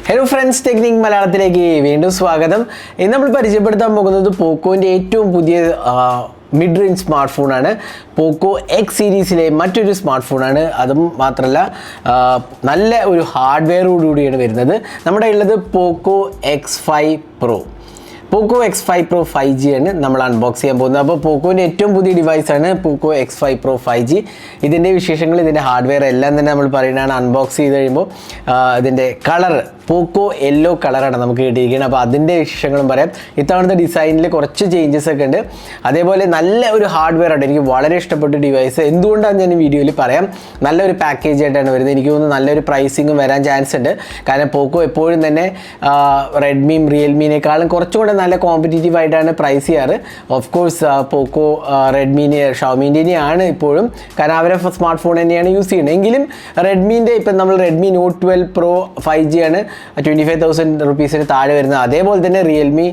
Hello friends, Technique മലയാളത്തിലേക്ക് വീണ്ടും സ്വാഗതം. ഇന്ന് നമ്മൾ പരിചയപ്പെടുത്താൻ പോകുന്നത് പോക്കോന്റെ ഏറ്റവും പുതിയ മിഡ് റേഞ്ച് സ്മാർട്ട് ഫോണാണ്. പോക്കോ എക്സ് സീരീസിലെ മറ്റൊരു സ്മാർട്ട് ഫോണാണ്. അതും മാത്രമല്ല നല്ല ഒരു ഹാർഡ്വെയറോടുകൂടിയാണ് വരുന്നത്. നമ്മുടെ ഉള്ളത് പോക്കോ X5 Pro. Poco X5 Pro 5G ആണ് നമ്മൾ അൺബോക്സ് ചെയ്യാൻ പോകുന്നത്. അപ്പോൾ പോക്കോൻ്റെ ഏറ്റവും പുതിയ ഡിവൈസാണ് Poco X5 Pro 5G. ഇതിൻ്റെ വിശേഷങ്ങൾ, ഇതിൻ്റെ ഹാർഡ്വെയർ എല്ലാം തന്നെ നമ്മൾ പറയുന്നതാണ്. അൺബോക്സ് ചെയ്ത് കഴിയുമ്പോൾ ഇതിൻ്റെ കളർ പോക്കോ യെല്ലോ കളറാണ് നമുക്ക് കിട്ടിയിരിക്കുന്നത്. അപ്പോൾ അതിൻ്റെ വിശേഷങ്ങളും പറയാം. ഇത്തവണത്തെ ഡിസൈനിൽ കുറച്ച് ചേഞ്ചസ് ഒക്കെ ഉണ്ട്. അതേപോലെ നല്ല ഒരു ഹാർഡ്വെയർ ആണ്. എനിക്ക് വളരെ ഇഷ്ടപ്പെട്ട ഡിവൈസ്. എന്തുകൊണ്ടാണ് ഞാൻ ഈ വീഡിയോയിൽ പറയാം. നല്ലൊരു പാക്കേജ് ആയിട്ടാണ് വരുന്നത്. എനിക്ക് തോന്നുന്നു നല്ലൊരു പ്രൈസിങ്ങും വരാൻ ചാൻസ് ഉണ്ട്. കാരണം പോക്കോ എപ്പോഴും തന്നെ റെഡ്മിയും റിയൽമിനേക്കാളും കുറച്ചുകൂടെ നല്ല കോമ്പറ്റീറ്റീവ് ആയിട്ടാണ് പ്രൈസ് ചെയ്യാറ്. ഓഫ് കോഴ്സ് പോക്കോ റെഡ്മിനെ ഷവോമിൻ്റെയാണ് ഇപ്പോഴും, കാരണം അവരെ സ്മാർട്ട് ഫോൺ തന്നെയാണ് യൂസ് ചെയ്യുന്നത്. എങ്കിലും റെഡ്മിൻ്റെ ഇപ്പം നമ്മൾ റെഡ്മി നോട്ട് 12 Pro 5G ആണ് 25,000 റുപ്പീസിന് താഴെ വരുന്നത്. അതേപോലെ തന്നെ റിയൽമി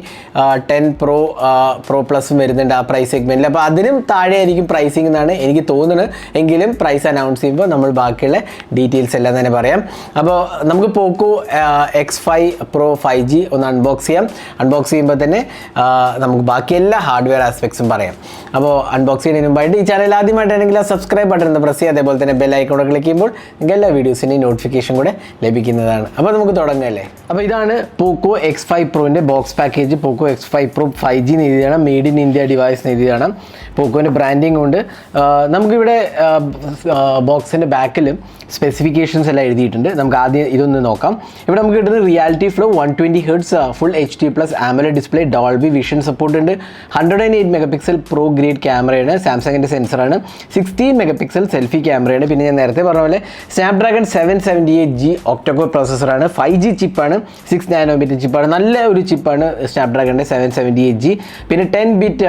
10 Pro പ്ലസും വരുന്നുണ്ട് ആ പ്രൈസ് സെഗ്മെൻറ്റിൽ. അപ്പോൾ അതിനും താഴെ ആയിരിക്കും പ്രൈസിംഗ് എന്നാണ് എനിക്ക് തോന്നുന്നത്. എങ്കിലും പ്രൈസ് അനൗൺസ് ചെയ്യുമ്പോൾ നമ്മൾ ബാക്കിയുള്ള ഡീറ്റെയിൽസ് എല്ലാം തന്നെ പറയാം. അപ്പോൾ നമുക്ക് പോക്കോ X5 Pro 5G ഒന്ന് അൺബോക്സ് ചെയ്യാം. അൺബോക്സ് ചെയ്യുമ്പോൾ തന്നെ നമുക്ക് ബാക്കി എല്ലാ ഹാർഡ്വെയർ ആസ്പെക്ട്സും പറയാം. അപ്പോൾ അൺബോക്സ് ചെയ്യുന്നതിന് മുമ്പായിട്ട് ഈ ചാനൽ ആദ്യമായിട്ടാണെങ്കിൽ ആ സബ്സ്ക്രൈബ് ബട്ടൺ ഒന്ന് പ്രസ് ചെയ്യുക. അതേപോലെ തന്നെ ബെൽ ഐക്കൺ ക്ലിക്ക് ചെയ്യുമ്പോൾ നിങ്ങൾക്ക് എല്ലാ വീഡിയോസിൻ്റെയും നോട്ടിഫിക്കേഷൻ കൂടെ ലഭിക്കുന്നതാണ്. അപ്പോൾ നമുക്ക് തുടങ്ങല്ലേ. അപ്പോൾ ഇതാണ് പോക്കോ X5 Proൻ്റെ box package. Poco X5 Pro 5G എഴുതിയാണ്, മെയ്ഡ് ഇൻ ഇന്ത്യ ഡിവൈസ് എഴുതിയാണ്. പോക്കോൻ്റെ ബ്രാൻഡിങ് കൊണ്ട് നമുക്കിവിടെ ബോക്സിൻ്റെ ബാക്കിൽ സ്പെസിഫിക്കേഷൻസ് എല്ലാം എഴുതിയിട്ടുണ്ട്. നമുക്ക് ആദ്യം ഇതൊന്ന് നോക്കാം. ഇവിടെ നമുക്ക് കിട്ടുന്നത് reality flow 120 Hz full HD+ AMOLED display, Dolby vision support ഉണ്ട്. 108 MP പ്രോ ഗ്രേഡ് ക്യാമറയാണ്. സാംസങ്ങിൻ്റെ സെൻസറാണ്. 16 MP സെൽഫി ക്യാമറയാണ്. പിന്നെ ഞാൻ നേരത്തെ പറഞ്ഞ പോലെ സ്നാപ്ഡ്രാഗൺ 778G ഒക്ടോകോർ പ്രോസസ്സറാണ്. 5G ചിപ്പാണ്, 6 നാനോമീറ്റർ ചിപ്പാണ്. നല്ല ഒരു ചിപ്പാണ് സ്നാപ്ഡ്രാഗണിൻ്റെ 778G. പിന്നെ 10 ബിറ്റ്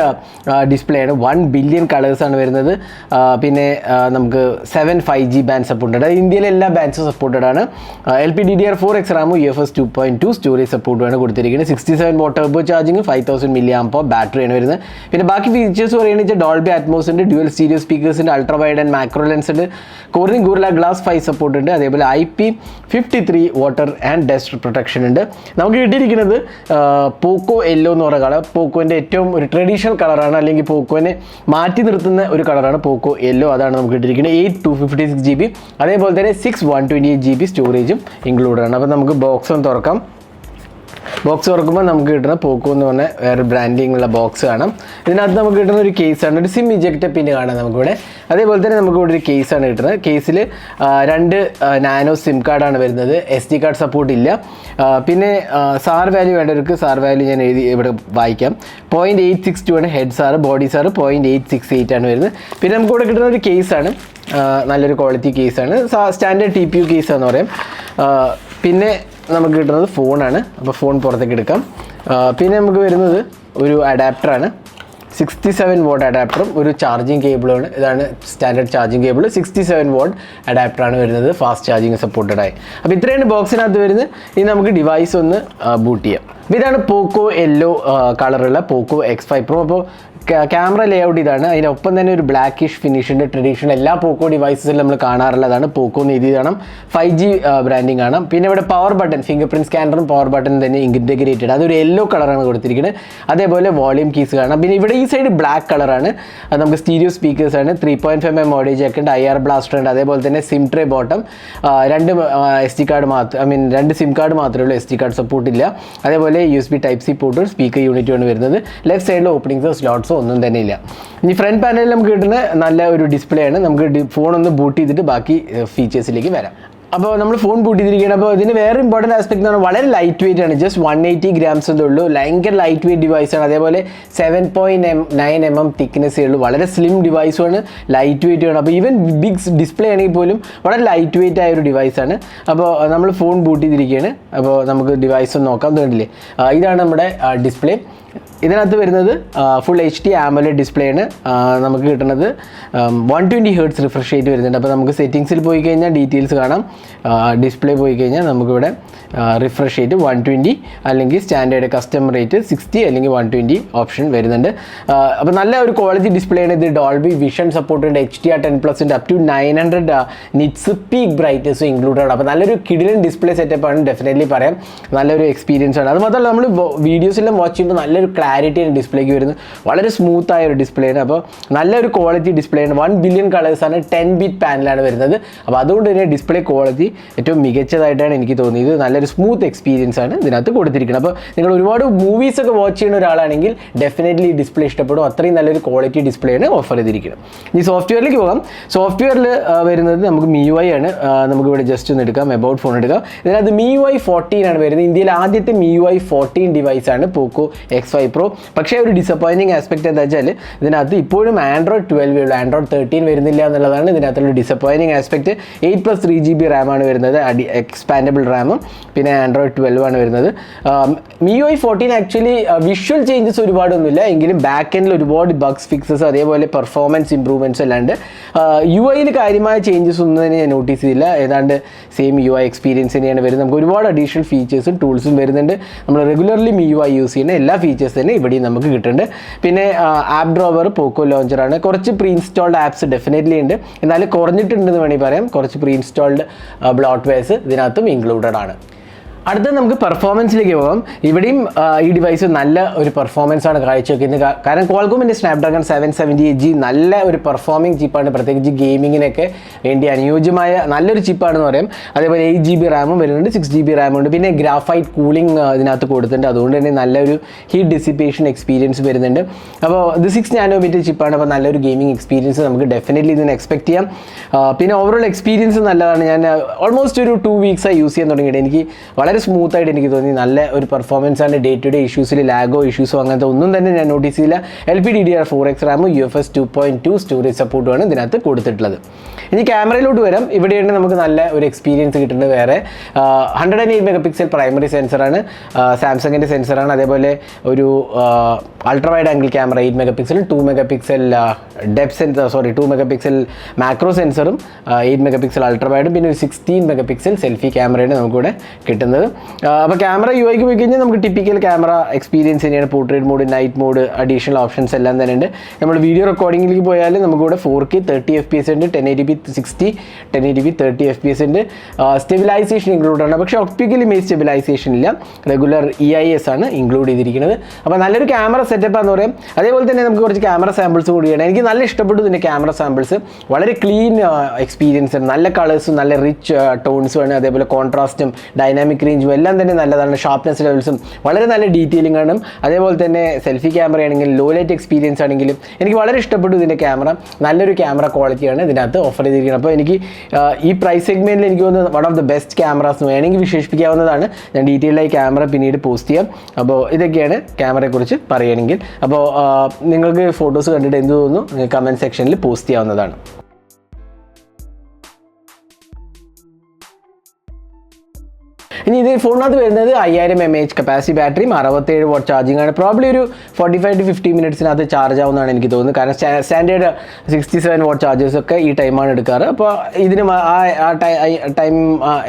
ഡിസ്പ്ലേ ആണ്. 1 ബില്യൺ കളേഴ്സാണ് വരുന്നത്. പിന്നെ നമുക്ക് 7 5G ബാൻഡ് സപ്പോർട്ട്. ഇന്ത്യയിലെ എല്ലാ ബാൻഡ്സും സപ്പോർട്ടഡ് ആണ്. LPDDR4X റാമും UFS 2.2 സ്റ്റോറേജ് സപ്പോർട്ടുമാണ് കൊടുത്തിരിക്കുന്നത്. 67 വാട്ട് ടർബോ ചാർജിങ്, 5000 mAh ബാറ്ററിയാണ് വരുന്നത്. പിന്നെ ബാക്കി ഫീച്ചേഴ്സ് പറയുകയാണെന്ന് ഡോൾബി അറ്റ്മോസ് ഉണ്ട്, ഡ്യുവൽ സ്റ്റീരിയോ സ്പീക്കേഴ്സ് ഉണ്ട്, ultra wide and macro lens ഉണ്ട്, കോർണിംഗ് ഗോറില്ല ഗ്ലാസ് 5 സപ്പോർട്ട് ഉണ്ട്. അതേപോലെ IP53 water and dust protection ഉണ്ട്. നമുക്ക് കിട്ടിയിരിക്കുന്നത് പോക്കോ യെല്ലോ എന്ന് പറയുന്ന കളർ. പോക്കോൻ്റെ ഏറ്റവും ഒരു ട്രഡീഷണൽ കളറാണ്, അല്ലെങ്കിൽ പോക്കോനെ മാറ്റി നിർത്തുന്ന ഒരു കളറാണ് പോക്കോ യെല്ലോ. അതാണ് നമുക്ക് കിട്ടിയിരിക്കുന്നത്. 8 256 GB, അതേപോലെ തന്നെ 6 128 GB സ്റ്റോറേജും ഇൻക്ലൂഡഡ് ആണ്. അപ്പോൾ നമുക്ക് ബോക്സ് ഒന്ന് തുറക്കാം. ബോക്സ് തുറക്കുമ്പോൾ നമുക്ക് കിട്ടുന്ന പോക്കോ എന്ന് പറഞ്ഞ വേറെ ബ്രാൻഡിങ് ഉള്ള ബോക്സ് കാണാം. ഇതിനകത്ത് നമുക്ക് കിട്ടുന്ന ഒരു കേസാണ്, ഒരു സിം ഇജക്റ്റ് പിന്ന് കാണാം നമുക്കിവിടെ. അതേപോലെ തന്നെ നമുക്ക് ഇവിടെ ഒരു കേസാണ് കിട്ടുന്നത്. കേസിൽ 2 നാനോ സിം കാർഡാണ് വരുന്നത്. SD കാർഡ് സപ്പോർട്ട് ഇല്ല. പിന്നെ സാർ വാല്യൂ വേണ്ടവർക്ക് സാർ വാല്യൂ ഞാൻ എഴുതി ഇവിടെ വായിക്കാം. 0.862 ആണ് ഹെഡ് സാറ്, ബോഡി സാറ് 0.868 ആണ് വരുന്നത്. പിന്നെ നമുക്ക് ഇവിടെ കിട്ടുന്ന ഒരു കേസാണ്, നല്ലൊരു ക്വാളിറ്റി കേസാണ്. സ്റ്റാൻഡേർഡ് TPU കേസാന്ന് പറയാം. പിന്നെ നമുക്ക് കിട്ടുന്നത് ഫോണാണ്. അപ്പോൾ ഫോൺ പുറത്തേക്ക് എടുക്കാം. പിന്നെ നമുക്ക് വരുന്നത് ഒരു അഡാപ്റ്ററാണ്. 67 വാട്ട് അഡാപ്റ്ററും ഒരു ചാർജിങ് കേബിളുമാണ്. ഇതാണ് സ്റ്റാൻഡേർഡ് ചാർജിങ് കേബിൾ. 67 വാട്ട് അഡാപ്റ്ററാണ് വരുന്നത്, ഫാസ്റ്റ് ചാർജിങ് സപ്പോർട്ടഡായി. അപ്പോൾ ഇത്രയാണ് ബോക്സിനകത്ത് വരുന്നത്. ഇനി നമുക്ക് ഡിവൈസ് ഒന്ന് ബൂട്ട് ചെയ്യാം. അപ്പോൾ ഇതാണ് പോക്കോ യെല്ലോ കളറുള്ള പോക്കോ X5 Pro. അപ്പോൾ ക്യാമറ ലേഔട്ട് ഇതാണ്. അതിനൊപ്പം തന്നെ ഒരു ബ്ലാക്കിഷ് ഫിനിഷിൻ്റെ ട്രഡീഷണൽ എല്ലാ പോക്കോ ഡിവൈസസിലും നമ്മൾ കാണാറുള്ളതാണ്. പോക്കോ എന്ന് എഴുതി കാണാം. 5G ബ്രാൻഡിങ് ആണ്. പിന്നെ ഇവിടെ പവർ ബട്ടൺ, ഫിംഗർ പ്രിൻറ്റ് സ്കാനറും പവർ ബട്ടൺ തന്നെ ഇൻറ്റഗ്രേറ്റഡ്. അതൊരു യെല്ലോ കളറാണ് കൊടുത്തിരിക്കുന്നത്. അതേപോലെ വോളിയം കീസ് കാണാം. പിന്നെ ഇവിടെ ഈ സൈഡ് ബ്ലാക്ക് കളറാണ്. അത് നമുക്ക് സ്റ്റീരിയോ സ്പീക്കേഴ്സാണ്. 3.5mm ഓഡിയോ ജാക്ക് ഉണ്ട്, IR ബ്ലാസ്റ്റർ ഉണ്ട്. അതേപോലെ തന്നെ SIM tray bottom. 2 SD card മാത്രം, 2 സിം കാർഡ് മാത്രമേ ഉള്ളൂ. SD കാർഡ് സപ്പോർട്ട് ഇല്ല. അതേപോലെ USB Type-C പോർട്ടും സ്പീക്കർ യൂണിറ്റുമാണ് വരുന്നത്. ലെഫ്റ്റ് സൈഡിൽ ഓപ്പണിങ്സോ സ്ലോട്ട്സോ ഒന്നും തന്നെ ഇല്ല. ഇനി ഫ്രണ്ട് പാനലിൽ നമുക്ക് കിട്ടുന്ന നല്ല ഒരു ഡിസ്പ്ലേ ആണ്. നമുക്ക് ഫോൺ ഒന്ന് ബൂട്ട് ചെയ്തിട്ട് ബാക്കി ഫീച്ചേഴ്സിലേക്ക് വരാം. അപ്പോൾ നമ്മൾ ഫോൺ ബൂട്ട് ചെയ്തിരിക്കുകയാണ്. അപ്പോൾ ഇതിന് വേറെ ഇമ്പോർട്ടൻറ്റ് ആസ്പെക്ട് എന്ന് പറഞ്ഞാൽ വളരെ ലൈറ്റ് വെയിറ്റ് ആണ്. ജസ്റ്റ് 180 grams ഉള്ളൂ. ഭയങ്കര ലൈറ്റ് വെയിറ്റ് ഡിവൈസാണ്. അതേപോലെ 7.9mm തിക്നെസ്സേ ഉള്ളൂ. വളരെ സ്ലിം ഡിവൈസുമാണ്, ലൈറ്റ് വെയിറ്റ് ആണ്. അപ്പോൾ ഈവൻ ബിഗ് ഡിസ്പ്ലേ ആണെങ്കിൽ പോലും വളരെ ലൈറ്റ് വെയിറ്റ് ആയ ഒരു ഡിവൈസാണ്. അപ്പോൾ നമ്മൾ ഫോൺ ബൂട്ട് ചെയ്തിരിക്കുകയാണ്. അപ്പോൾ നമുക്ക് ഡിവൈസ് ഒന്ന് നോക്കാം. തോന്നില്ലേ, ഇതാണ് നമ്മുടെ ഡിസ്പ്ലേ. ഇതിനകത്ത് വരുന്നത് ഫുൾ HD AMOLED ഡിസ്പ്ലേ ആണ് നമുക്ക് കിട്ടുന്നത്. 120 Hz റിഫ്രഷ് റേറ്റ് വരുന്നുണ്ട്. അപ്പോൾ നമുക്ക് സെറ്റിങ്സിൽ പോയി കഴിഞ്ഞാൽ ഡീറ്റെയിൽസ് കാണാം. ഡിസ്പ്ലേ പോയി കഴിഞ്ഞാൽ നമുക്കിവിടെ റിഫ്രഷ് റേറ്റ് 120 അല്ലെങ്കിൽ സ്റ്റാൻഡേർഡ് കസ്റ്റം റേറ്റ് 60 അല്ലെങ്കിൽ 120 ഓപ്ഷൻ വരുന്നുണ്ട്. അപ്പോൾ നല്ല ഒരു ക്വാളിറ്റി ഡിസ്പ്ലേ ആണ് ഇത്. ഡോൾബി വിഷൻ സപ്പോർട്ട് ഉണ്ട്, HDR10+ ഉണ്ട്, up to 900 nits peak brightness included ആണ്. അപ്പോൾ നല്ലൊരു കിടിലൻ ഡിസ്പ്ലേ സെറ്റപ്പ് ആണ്, ഡെഫിനറ്റ്ലി പറയാം. നല്ലൊരു എക്സ്പീരിയൻസ് ആണ്. അത് മാത്രമല്ല നമ്മൾ വീഡിയോസെല്ലാം വാച്ച് ചെയ്യുമ്പോൾ നല്ലൊരു ക്ലാരിറ്റിയാണ് ഡിസ്പ്ലേക്ക് വരുന്നത്. വളരെ സ്മൂത്ത് ആയ ഒരു ഡിസ്പ്ലേ ആണ്. അപ്പോൾ നല്ലൊരു ക്വാളിറ്റി ഡിസ്പ്ലേ ആണ്. 1 ബില്യൺ കളേഴ്സാണ്, 10 ബിറ്റ് പാനലാണ് വരുന്നത്. അപ്പോൾ അതുകൊണ്ട് തന്നെ ഡിസ്പ്ലേ ക്വാളിറ്റി ഏറ്റവും മികച്ചതായിട്ടാണ് എനിക്ക് തോന്നിയത്. നല്ലൊരു സ്മൂത്ത് എക്സ്പീരിയൻസ് ആണ് ഇതിനകത്ത് കൊടുത്തിരിക്കുന്നത്. അപ്പോൾ നിങ്ങൾ ഒരുപാട് മൂവീസൊക്കെ വാച്ച് ചെയ്യുന്ന ഒരാളാണെങ്കിൽ ഡെഫിനറ്റ്ലി ഈ ഡിസ്പ്ലേ ഇഷ്ടപ്പെടും. അത്രയും നല്ലൊരു ക്വാളിറ്റി ഡിസ്പ്ലേ ആണ് ഓഫർ ചെയ്തിരിക്കുന്നത്. ഇനി സോഫ്റ്റ്വെയറിലേക്ക് പോകാം. സോഫ്റ്റ്വെയറിൽ വരുന്നത് നമുക്ക് MIUI ആണ്. നമുക്കിവിടെ ജസ്റ്റ് ഒന്ന് എടുക്കാം, എബൌട്ട് ഫോൺ എടുക്കാം. ഇതിനകത്ത് MIUI 14 ആണ് വരുന്നത്. ഇന്ത്യയിലെ ആദ്യത്തെ MIUI 14 ഡിവൈസാണ് Poco X5 Pro. പക്ഷേ ഒരു ഡിസപ്പോയിൻറ്റിങ് ആസ്പെക്ട് എന്താ വെച്ചാൽ ഇതിനകത്ത് ഇപ്പോഴും Android 12 ഉള്ളൂ, Android 13 വരുന്നില്ല എന്നുള്ളതാണ് ഇതിനകത്തുള്ള ഡിസപ്പോയിൻറ്റിങ് ആസ്പെക്ട്. 8+ 3GB റാമാണ് വരുന്നത്, എക്സ്പാൻഡബിൾ റാമും. പിന്നെ Android 12 ആണ് വരുന്നത്. MIUI 14 ആക്ച്വലി വിഷ്വൽ ചേഞ്ചസ് ഒരുപാടൊന്നുമില്ല, എങ്കിലും ബാക്ക് എൻഡിൽ ഒരുപാട് ബഗ്സ് ഫിക്സസ് അതേപോലെ പെർഫോമൻസ് ഇംപ്രൂവ്മെൻറ്റ്സ് അല്ലാണ്ട് UI കാര്യമായ ചേഞ്ചസ് ഒന്നും തന്നെ ഞാൻ നോട്ടീസ് ചെയ്തില്ല. ഏതാണ്ട് സെയിം UI എക്സ്പീരിയൻസ് തന്നെയാണ് വരുന്നത്. നമുക്ക് ഒരുപാട് അഡീഷണൽ ഫീച്ചേഴ്സും ടൂൾസും വരുന്നുണ്ട്. നമ്മൾ റെഗുലർലി MIUI യൂസ് ചെയ്യുന്ന എല്ലാ ഫീച്ചേഴ്സ് തന്നെ ഇവിടെയും നമുക്ക് കിട്ടുന്നുണ്ട്. പിന്നെ ആപ്പ് ഡ്രോവർ പോക്കോ ലോഞ്ചറാണ്. കുറച്ച് പ്രീ ഇൻസ്റ്റാൾഡ് ആപ്സ് ഡെഫിനറ്റ്ലി ഉണ്ട്, എന്നാലും കുറഞ്ഞിട്ടുണ്ടെന്ന് വേണമെങ്കിൽ പറയാം. കുറച്ച് പ്രീ ഇൻസ്റ്റാൾഡ് ബ്ലോട്ട്വെയർസ് ഇതിനകത്തും ഇൻക്ലൂഡഡ് ആണ്. അടുത്ത നമുക്ക് പെർഫോമൻസിലേക്ക് പോകാം. ഇവിടെയും ഈ ഡിവൈസ് നല്ല ഒരു പെർഫോമൻസ് ആണ് കാഴ്ചവെക്കുന്നത്. കാരണം ക്വാൾകോമിൻ്റെ സ്നാപ്ഡ്രാഗൺ 778G നല്ല ഒരു പെർഫോമിംഗ് ചിപ്പാണ്, പ്രത്യേകിച്ച് ഗെയിമിങ്ങിനൊക്കെ വേണ്ടി അനുയോജ്യമായ നല്ലൊരു ചിപ്പാണെന്ന് പറയാം. അതേപോലെ 8GB റാമും വരുന്നുണ്ട്, 6GB റാമും ഉണ്ട്. പിന്നെ ഗ്രാഫൈറ്റ് കൂളിംഗ് ഇതിനകത്ത് കൊടുത്തിട്ടുണ്ട്, അതുകൊണ്ട് തന്നെ നല്ലൊരു ഹീറ്റ് ഡിസിപ്പേഷൻ എക്സ്പീരിയൻസ് വരുന്നുണ്ട്. അപ്പോൾ ഇത് 6 നാനോമീറ്റർ ചിപ്പാണ്. അപ്പോൾ നല്ലൊരു ഗെയിമിംഗ് എക്സ്പീരിയൻസ് നമുക്ക് ഡെഫിനറ്റ്ലി ഇതിന് എക്സ്പെക്ട് ചെയ്യാം. പിന്നെ ഓവറോൾ എക്സ്പീരിയൻസ് നല്ലതാണ്. ഞാൻ ഓൾമോസ്റ്റ് ഒരു 2 വീക്സായി യൂസ് ചെയ്യാൻ തുടങ്ങിയിട്ട് എനിക്ക് വളരെ സ്മൂത്തായിട്ട് എനിക്ക് തോന്നി. നല്ല ഒരു പെർഫോമൻസ് ആണ്. ഡേ ടു ഡേ ഇഷ്യൂസിൽ ലാഗോ ഇഷ്യൂസോ അങ്ങനത്തെ ഒന്നും തന്നെ ഞാൻ നോട്ടീസ് ചെയ്യില്ല. LPDDR4X റാമും UFS 2.2 സ്റ്റോറേജ് സപ്പോർട്ടുമാണ് ഇതിനകത്ത് കൊടുത്തിട്ടുള്ളത്. ഇനി ക്യാമറയിലോട്ട് വരാം. ഇവിടെയാണ് നമുക്ക് നല്ല ഒരു എക്സ്പീരിയൻസ് കിട്ടുന്നത്. വേറെ 108 MP പ്രൈമറി സെൻസറാണ്, സാംസങ്ങിൻ്റെ സെൻസറാണ്. അതേപോലെ ഒരു ultra wide angle camera 8 MP, 2 MP depth sensor 2 MP macro സെൻസറും 8 MP അൾട്രാ വൈഡും പിന്നെ ഒരു 16 MP സെൽഫി ക്യാമറയാണ് നമുക്കിവിടെ കിട്ടുന്നത്. അപ്പോൾ ക്യാമറ UIക്ക് പോയി കഴിഞ്ഞാൽ നമുക്ക് ടിപ്പിക്കൽ ക്യാമറ എക്സ്പീരിയൻസ് തന്നെയാണ്. Portrait mode, night mode, additional options എല്ലാം തന്നെ ഉണ്ട്. നമ്മൾ വീഡിയോ റെക്കോർഡിങ്ങിലേക്ക് പോയാൽ നമുക്കിവിടെ 4K 30 FPS ഉണ്ട്, 1080p 60, 1080p 30 FPS ഉണ്ട്. സ്റ്റെബിലൈസേഷൻ ഇൻക്ലൂഡ് ആണ്, പക്ഷേ ഒപ്റ്റിക്കൽ ഇമേജ് സ്റ്റെബിലൈസേഷൻ ഇല്ല. റെഗുലർ EIS ആണ് ഇൻക്ലൂഡ് ചെയ്തിരിക്കുന്നത്. അപ്പോൾ നല്ലൊരു ക്യാമറ സെറ്റപ്പാന്ന് പറയാം. അതേപോലെ തന്നെ നമുക്ക് കുറച്ച് ക്യാമറ സാമ്പിൾസ് കൂടിയാണ്. എനിക്ക് നല്ല ഇഷ്ടപ്പെട്ടു ഇതിൻ്റെ ക്യാമറ സാമ്പിൾസ്. വളരെ ക്ലീൻ എക്സ്പീരിയൻസ് ആണ്, നല്ല കളേഴ്സും നല്ല റിച്ച് ടോൺസും ആണ്. അതേപോലെ കോൺട്രാസ്റ്റും ഡൈനാമിക് റേഞ്ചും എല്ലാം തന്നെ നല്ലതാണ്. ഷാർപ്നെസ് ലെവൽസും വളരെ നല്ല ഡീറ്റെയിലിംഗ് ആണ്. അതേപോലെ തന്നെ സെൽഫി ക്യാമറ ആണെങ്കിലും ലോ ലൈറ്റ് എക്സ്പീരിയൻസ് ആണെങ്കിലും എനിക്ക് വളരെ ഇഷ്ടപ്പെട്ടു ഇതിൻ്റെ ക്യാമറ. നല്ലൊരു ക്യാമറ ക്വാളിറ്റിയാണ് ഇതിനകത്ത് ഓഫർ ചെയ്തിരിക്കുന്നത്. അപ്പോൾ എനിക്ക് ഈ പ്രൈസ് സെഗ്മെൻറ്റിൽ എനിക്ക് തോന്നുന്നത് one of the best cameras വേണമെങ്കിൽ വിശേഷിപ്പിക്കാവുന്നതാണ്. ഞാൻ ഡീറ്റെയിൽഡായി ക്യാമറ പിന്നീട് പോസ്റ്റ് ചെയ്യാം. അപ്പോൾ ഇതൊക്കെയാണ് ക്യാമറയെക്കുറിച്ച് പറയുകയാണെങ്കിൽ. അപ്പോൾ നിങ്ങൾക്ക് ഫോട്ടോസ് കണ്ടിട്ട് എന്ത് തോന്നുന്നു കമൻറ്റ് സെക്ഷനിൽ പോസ്റ്റ് ചെയ്യാവുന്നതാണ്. ഇനി ഇത് ഫോണിനകത്ത് വരുന്നത് 5000 mAh കപ്പാസിറ്റി ബാറ്ററിയും 67 വാട്ട് ചാർജിങ് ആണ്. പ്രോബ്ലി ഒരു 45 to 50 മിനിറ്റ്സിനകത്ത് ചാർജ് ആവുന്നതാണ് എനിക്ക് തോന്നുന്നത്. കാരണം സ്റ്റാൻഡേർഡ് 67 വാട്ട് ചാർജേഴ്സ് ഒക്കെ ഈ ടൈമാണ് എടുക്കാറ്. അപ്പോൾ ഇതിന് ആ ടൈം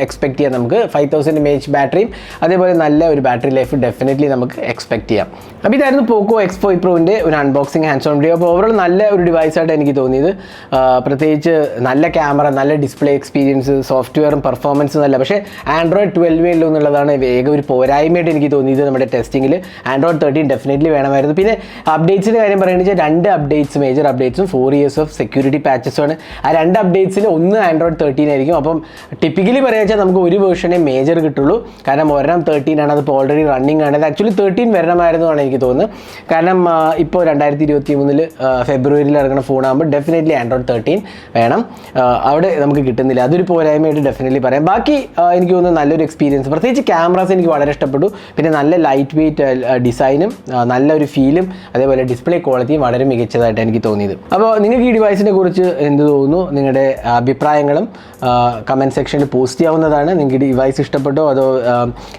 എക്സ്പെക്ട് ചെയ്യാം. നമുക്ക് 5000 mAh ബാറ്ററിയും അതേപോലെ നല്ല ഒരു ബാറ്ററി ലൈഫ് ഡെഫിനറ്റ്ലി നമുക്ക് എക്സ്പെക്ട് ചെയ്യാം. അപ്പോൾ ഇതായിരുന്നു പോക്കോ X5 Proൻ്റെ ഒരു അൺബോക്സിങ് ഹാൻഡ്സ് ഓൺ വീഡിയോ. അപ്പോൾ ഓവറോൾ നല്ല ഒരു ഡിവൈസായിട്ട് എനിക്ക് തോന്നിയത്. പ്രത്യേകിച്ച് നല്ല ക്യാമറ, നല്ല ഡിസ്പ്ലേ എക്സ്പീരിയൻസ്, സോഫ്റ്റ്വെയറും പെർഫോമൻസും നല്ല. പക്ഷേ Android 12 എന്നുള്ളതാണ് വേഗം ഒരു പോരായ്മയായിട്ട് എനിക്ക് തോന്നിയത് നമ്മുടെ ടെസ്റ്റിങ്ങിൽ. Android 13 ഡെഫിനറ്റ്ലി വേണമായിരുന്നു. പിന്നെ അപ്ഡേറ്റ്സിൻ്റെ കാര്യം പറയുകയാണെന്ന് വെച്ചാൽ 2 അപ്ഡേറ്റ്സ്, മേജർ അപ്ഡേറ്റ്സും 4 years ഓഫ് സെക്യൂരിറ്റി പാച്ചസുമാണ്. ആ 2 അപ്ഡേറ്റ്സിൽ ഒന്ന് Android 13 ആയിരിക്കും. അപ്പം ടിപ്പിക്കലി പറയുക വെച്ചാൽ നമുക്ക് ഒരു വേർഷനേ മേജർ കിട്ടുള്ളൂ. കാരണം ഒരെണ്ണം 13 ആണ്, അതിപ്പോൾ ഓൾറെഡി റണ്ണിങ് ആണ്. അത് ആക്ച്വലി 13 വരണമായിരുന്നു ആണ് എനിക്ക് തോന്നുന്നത്. കാരണം ഇപ്പോൾ 2023 ഫെബ്രുവരിയിൽ ഇറങ്ങുന്ന ഫോണാകുമ്പോൾ ഡെഫിനറ്റ്ലി Android 13 വേണം. അവിടെ നമുക്ക് കിട്ടുന്നില്ല. അതൊരു പോരായ്മയായിട്ട് ഡെഫിനറ്റ്ലി പറയാം. ബാക്കി എനിക്ക് തോന്നുന്നു നല്ലൊരു എക്സ്പീരിയൻസ് ഓപ്ഷൻസ്, പ്രത്യേകിച്ച് ക്യാമറാസ് എനിക്ക് വളരെ ഇഷ്ടപ്പെട്ടു. പിന്നെ നല്ല ലൈറ്റ് വെയ്റ്റ് ഡിസൈനും നല്ലൊരു ഫീലും അതേപോലെ ഡിസ്പ്ലേ ക്വാളിറ്റിയും വളരെ മികച്ചതായിട്ട് എനിക്ക് തോന്നിയത്. അപ്പോൾ നിങ്ങൾക്ക് ഈ ഡിവൈസിനെ കുറിച്ച് എന്ത് തോന്നുന്നു? നിങ്ങളുടെ അഭിപ്രായങ്ങളും കമൻറ്റ് സെക്ഷനിൽ പോസ്റ്റ് ചെയ്യാവുന്നതാണ്. നിങ്ങൾക്ക് ഡിവൈസ് ഇഷ്ടപ്പെട്ടോ അതോ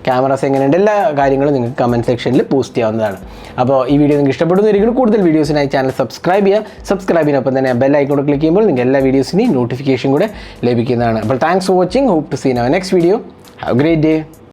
ക്യാമറാസ് എങ്ങനെയുണ്ട്, എല്ലാ കാര്യങ്ങളും നിങ്ങൾക്ക് കമൻറ്റ് സെക്ഷനിൽ പോസ്റ്റ് ചെയ്യാവുന്നതാണ്. അപ്പോൾ ഈ വീഡിയോ നിങ്ങൾക്ക് ഇഷ്ടപ്പെടുന്നതായിരിക്കും. കൂടുതൽ വീഡിയോസിനായി ചാനൽ സബ്സ്ക്രൈബ് ചെയ്യുക. സബ്സ്ക്രൈബിനൊപ്പം തന്നെ ബെൽ ഐക്കൺ ക്ലിക്ക് ചെയ്യുമ്പോൾ നിങ്ങൾക്ക് എല്ലാ വീഡിയോസിനെയും നോട്ടിഫിക്കേഷൻ കൂടെ ലഭിക്കുന്നതാണ്. അപ്പോൾ thanks for watching. Hope to see in our next video. Have a great day.